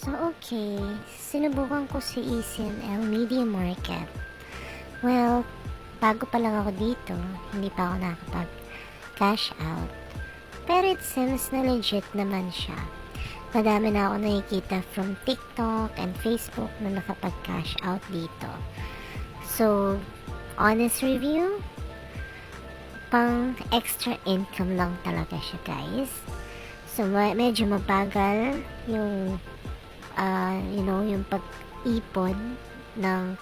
Okay. Sinubukan ko si ECML Media Market. Well, bago pa lang ako dito, hindi pa ako nakapag-cash out. Pero it seems na legit naman siya. Madami na ako nakikita from TikTok and Facebook na nakapag-cash out dito. So, honest review, pang extra income lang talaga siya, guys. So, medyo mabagal yung yung pag-ipon ng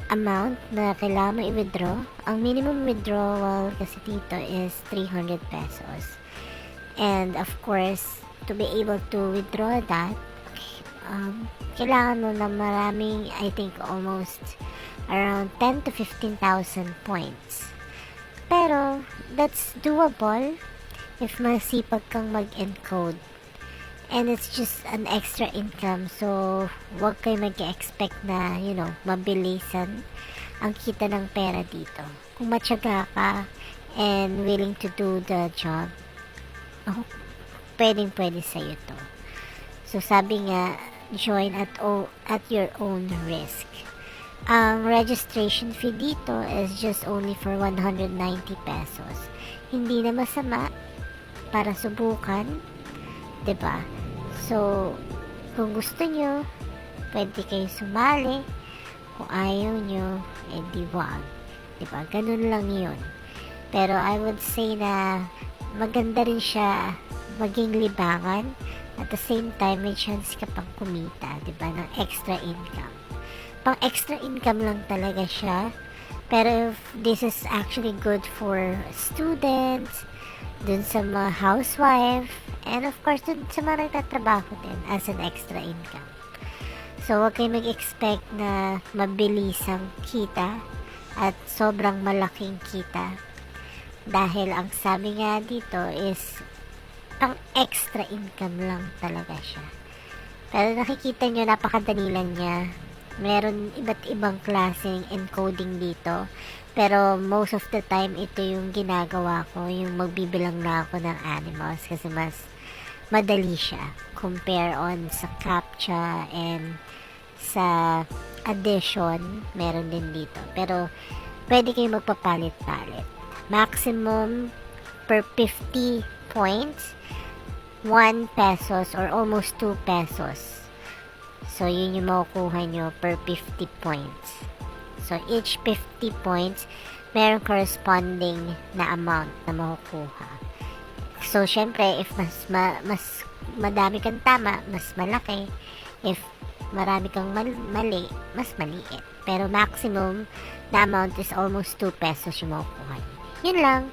amount na kailangan mo i-withdraw. Ang minimum withdrawal kasi dito is 300 pesos. And of course, to be able to withdraw that, kailangan mo na maraming, I think almost around 10 to 15,000 points. Pero, that's doable if masipag kang mag-encode. And it's just an extra income. So, wag kayo mag-expect na, mabilisan ang kita ng pera dito. Kung matyaga ka and willing to do the job, pwedeng-pwede sa'yo to. So, sabi nga, join at your own risk. Ang registration fee dito is just only for 190 pesos. Hindi na masama para subukan, 'di ba? So, kung gusto nyo, pwede kayo sumali. Kung ayaw nyo, edi wag. 'Di ba? Ganun lang 'yun. Pero I would say na maganda rin siya maging libangan. At the same time, may chance ka pang kumita, 'di ba, ng extra income. Pang extra income lang talaga siya. Pero if this is actually good for students, dun sa mga housewife, and of course, dun sa mga nagtatrabaho din as an extra income. So, huwag kayo mag-expect na mabilisang kita at sobrang malaking kita. Dahil ang sabi nga dito is pang extra income lang talaga siya. Pero nakikita nyo, napakadali lang niya. Meron iba't ibang klaseng encoding dito. Pero most of the time, ito yung ginagawa ko, yung magbibilang na ako ng animals kasi mas madali siya compare on sa CAPTCHA and sa addition, meron din dito. Pero pwede kayo magpapalit-palit. Maximum per 50 points, 1 pesos or almost 2 pesos. So, yun yung makukuha nyo per 50 points. So, each 50 points, meron corresponding na amount na makukuha. So, syempre, if mas madami kang tama, mas malaki. If marami kang mali, mas maliit. Pero maximum na amount is almost 2 pesos yung makukuha nyo. Yun lang.